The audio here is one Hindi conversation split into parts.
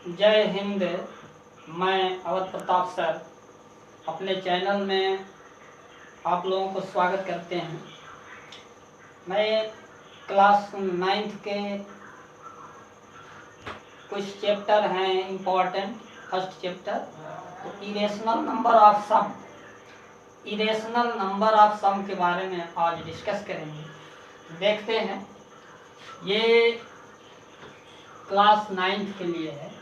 जय हिंद। मैं अवध प्रताप सर अपने चैनल में आप लोगों को स्वागत करते हैं। मैं क्लास 9th के कुछ चैप्टर हैं इम्पोर्टेंट। फर्स्ट चैप्टर तो इरेशनल नंबर ऑफ सम के बारे में आज डिस्कस करेंगे। देखते हैं, ये क्लास 9th के लिए है,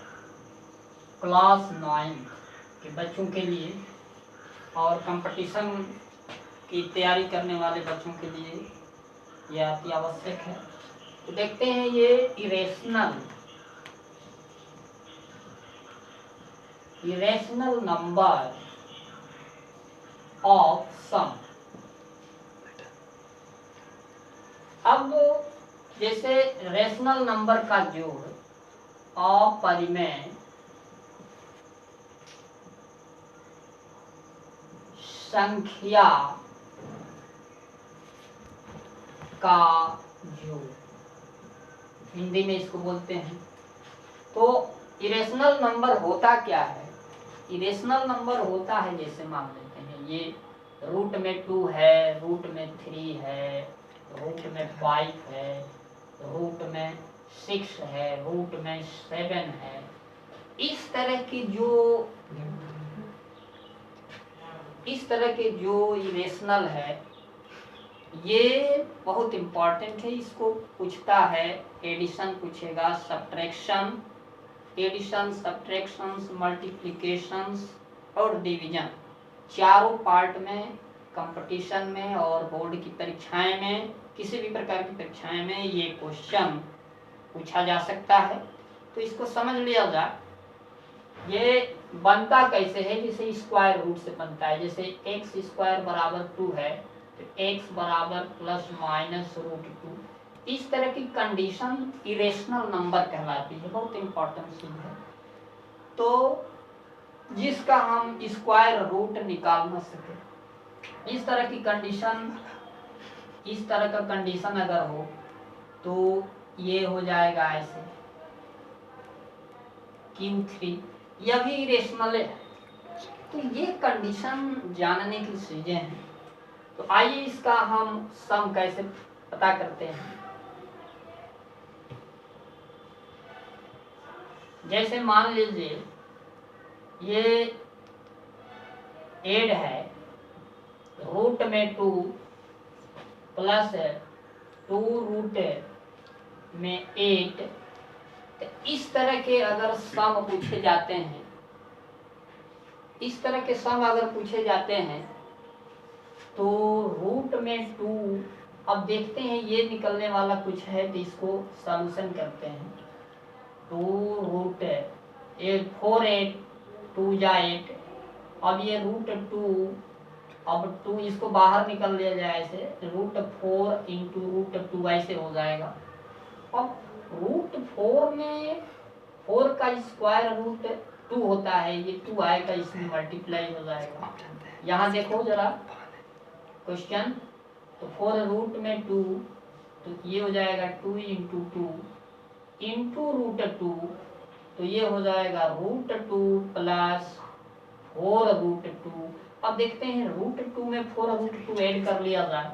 क्लास 9 के बच्चों के लिए और कंपटीशन की तैयारी करने वाले बच्चों के लिए यह अति आवश्यक है। तो देखते हैं ये इरेशनल नंबर ऑफ सम। अब जैसे रेशनल नंबर का जोड़ अपरिमेय संख्या का जोड़, हिंदी में इसको बोलते हैं। तो इरेशनल नंबर होता क्या है? इरेशनल नंबर होता है, जैसे मान लेते हैं ये रूट में 2 है, रूट में 3 है, रूट में 5 है, रूट में 6 है, रूट में 7 है। इस तरह के जो इरेशनल है ये बहुत इम्पोर्टेंट है। इसको पूछता है, एडिशन पूछेगा, सब्ट्रैक्शन, मल्टीप्लिकेशंस और डिवीजन, चारों पार्ट में कंपटीशन में और बोर्ड की परीक्षाएं में, किसी भी प्रकार की परीक्षाएं में ये क्वेश्चन पूछा जा सकता है। तो इसको समझ लिया जाए। ये बनता कैसे है? जैसे स्क्वायर रूट से बनता है। जैसे x स्क्वायर बराबर 2 है तो x बराबर प्लस माइनस रूट 2। इस तरह की कंडीशन इरेशनल नंबर कहलाती है, बहुत इंपॉर्टेंट चीज है। तो जिसका हम स्क्वायर रूट निकाल न सके, इस तरह का कंडीशन अगर हो तो ये हो जाएगा ऐसे Q3, यह भी इरेशनल है। तो ये कंडीशन जानने की चीजें हैं। तो आइए इसका हम सम कैसे पता करते हैं। जैसे मान लीजिए ये 8 है, रूट में 2 प्लस 2 रूट में 8। तो इस तरह के अगर सम पूछे जाते हैं, तो रूट में 2, अब देखते हैं ये निकलने वाला कुछ है तो इसको सॉल्यूशन करते हैं। 2 रूट 4 8 2 जा 8। अब ये रूट 2, अब 2 इसको बाहर निकल लिया जाए ऐसे, रूट 4 इंटू रूट 2 ऐसे हो जाएगा। अब रूट 4 में 4 का स्क्वायर रूट 2 होता है, ये 2 आएगा, इसमें मल्टीप्लाई हो जाएगा। यहाँ देखो जरा क्वेश्चन, तो 4 रूट में 2, तो ये हो जाएगा 2 इंटू 2 इंटू रूट 2, तो ये हो जाएगा रूट 2 प्लस 4 रूट 2। अब देखते हैं रूट 2 में 4 रूट 2 ऐड कर लिया जाए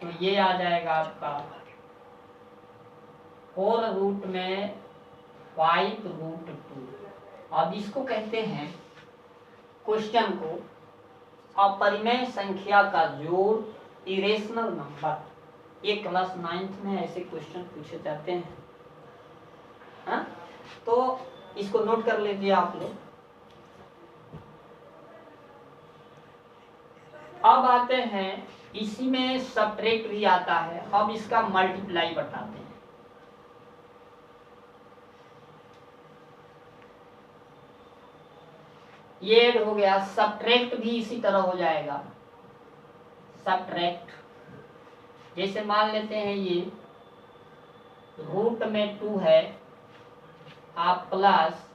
तो ये आ जाएगा आपका 4 रूट में 5 रूट 2। अब इसको कहते हैं, क्वेश्चन को, अपरिमेय संख्या का जोड़, इरेशनल नंबर। ये क्लास 9th में ऐसे क्वेश्चन पूछे जाते हैं। हाँ? तो इसको नोट कर लीजिए आप लोग। अब आते हैं, इसी में सब्ट्रैक्ट भी आता है। अब इसका मल्टीप्लाई बताते हैं। ये ऐड हो गया, सब्ट्रैक्ट भी इसी तरह हो जाएगा। सब्ट्रैक्ट जैसे मान लेते हैं ये रूट में 2 है, आप प्लस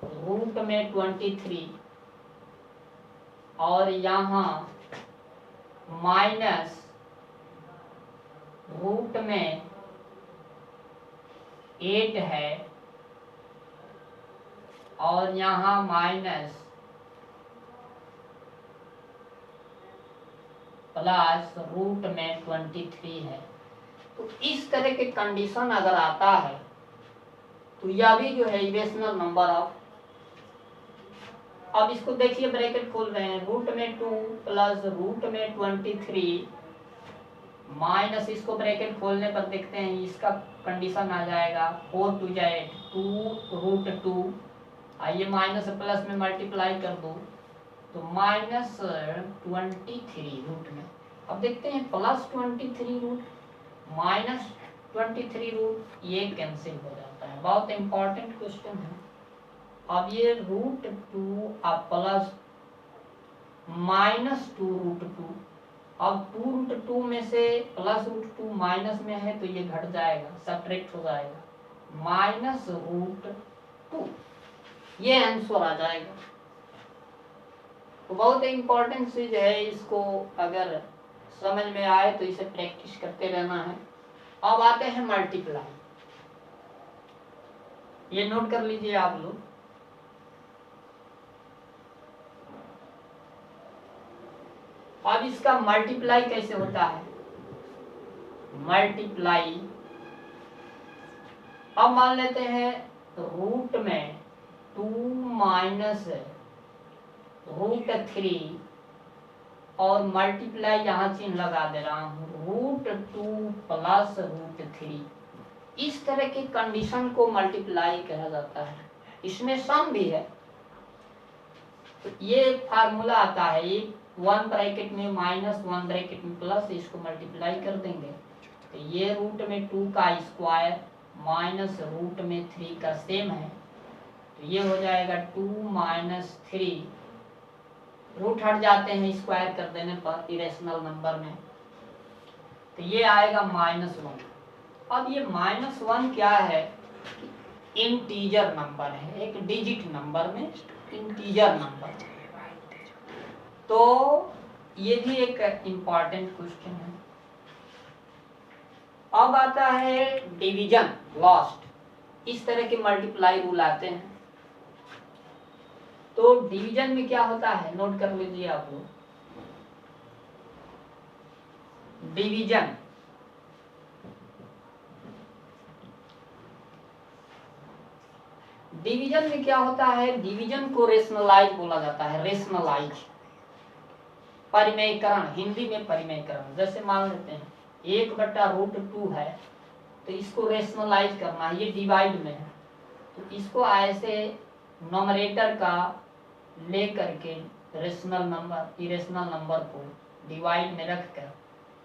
रूट में 23 और यहाँ माइनस रूट में 8 है और यहाँ माइनस प्लस रूट में 23 है। तो इस तरह के कंडीशन अगर आता है तो यह भी जो है इरेशनल नंबर ऑफ। अब इसको देखिए, ब्रैकेट खोल रहे हैं, रूट में 2 प्लस रूट में 23 माइनस, इसको ब्रैकेट खोलने पर देखते हैं इसका कंडीशन आ जाएगा 4 टू जाए 2 रूट 2, आइए माइनस प्लस में मल्टीप्लाई कर दो तो माइनस 23 रूट में। अब देखते हैं प्लस 23 रूट माइनस 23 रूट, ये कैंसिल हो जाता है। बहुत इंपॉर्टेंट क्वेश्चन है। अब ये रूट 2 अब प्लस माइनस 2 रूट 2, अब 2 रूट 2 में से प्लस रूट 2 माइनस में है तो ये घट जाएगा, सब्ट्रैक्ट हो जाएगा, माइनस रूट 2, ये आंसर आ जाएगा। तो बहुत इंपॉर्टेंट चीज है, इसको अगर समझ में आए तो इसे प्रैक्टिस करते रहना है। अब आते हैं मल्टीप्लाई, ये नोट कर लीजिए आप लोग। अब इसका मल्टीप्लाई कैसे होता है, मल्टीप्लाई अब मान लेते हैं रूट में 2 माइनस रूट 3 और मल्टीप्लाई यहाँ चिन्ह लगा दे रहा हूँ रूट 2 प्लस रूट 3। इस तरह की कंडीशन को मल्टीप्लाई कहा जाता है। इसमें सम भी है, तो ये फार्मूला आता है, 1 ब्रैकेट में माइनस 1 ब्रैकेट में प्लस, इसको मल्टीप्लाई कर देंगे तो ये रूट में 2 का स्क्वायर माइनस रूट में 3 का सेम है, तो ये हो जाएगा 2 माइनस 3, रूट हट जाते हैं स्क्वायर कर देने पर इरेशनल नंबर में, तो ये आएगा -1। अब ये -1 क्या है, इंटीजर नंबर है, एक डिजिट नंबर में इंटीजर नंबर, तो ये भी एक इंपॉर्टेंट क्वेश्चन है। अब आता है डिवीजन लास्ट, इस तरह के मल्टीप्लाई रूल आते हैं। तो डिवीजन में क्या होता है, नोट कर लीजिए आप लोग। डिवीजन डिवीजन में क्या होता है, डिवीजन को रेशनलाइज बोला जाता है, रेशनलाइज, परिमेयकरण, हिंदी में परिमेयकरण। जैसे मान लेते हैं 1/√2 है तो इसको रेशनलाइज करना है, ये डिवाइड में है, तो इसको ऐसे नॉमरेटर का ले करके रेशनल नंबर इरेशनल नंबर को डिवाइड में रखकर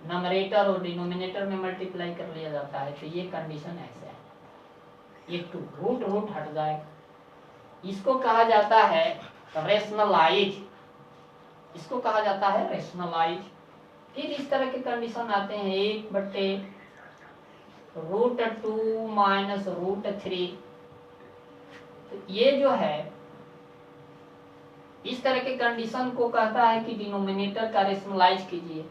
नॉमरेटर और डिनोमिनेटर में मल्टीप्लाई कर लिया जाता है। तो ये कंडीशन ऐसे है, ये 2 रूट हट जाएगा, इसको कहा जाता है रेशनलाइज, इसको कहा जाता है रेशनलाइज। फिर इस तरह के कंडीशन आते हैं 1/√2 माइनस √3, तो ये जो है इस तरह के कंडीशन को कहता है कि डिनोमिनेटर का रेशनलाइज कीजिए,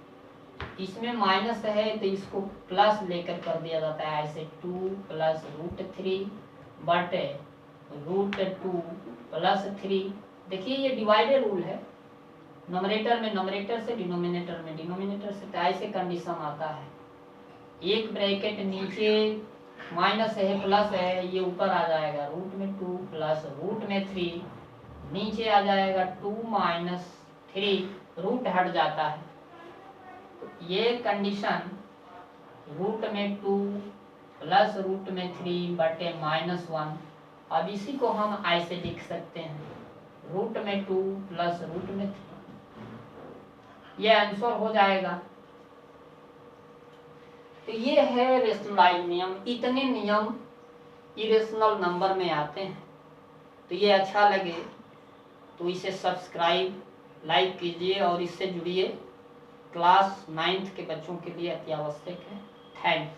इसमें माइनस है तो इसको प्लस लेकर कर दिया जाता है, ऐसे 2 प्लस √3 बटे √2 प्लस 3। देखिए ये डिवाइडेड रूल है, नॉमरेटर में नॉमरेटर से, डिनोमिनेटर में डिनोमिनेटर से, तो ऐसे कंडीशन आता है। एक ब्रैकेट नीचे माइनस है प्लस है, ये ऊपर आ जाएगा रूट में 2 प्लस रूट में 3, नीचे आ जाएगा 2 माइनस 3, रूट हट जाता है, तो ये कंडीशन रूट में 2 प्लस रूट में 3 बटे -1। अब इसी को हम ऐसे लिख सकते हैं रूट में 2 प्लस रूट में 3, ये आंसर हो जाएगा। तो ये है रेशनलाइज नियम। इतने नियम इरेशनल नंबर में आते हैं। तो ये अच्छा लगे तो इसे सब्सक्राइब लाइक कीजिए और इससे जुड़िए, क्लास 9th के बच्चों के लिए अति आवश्यक है। थैंक्स।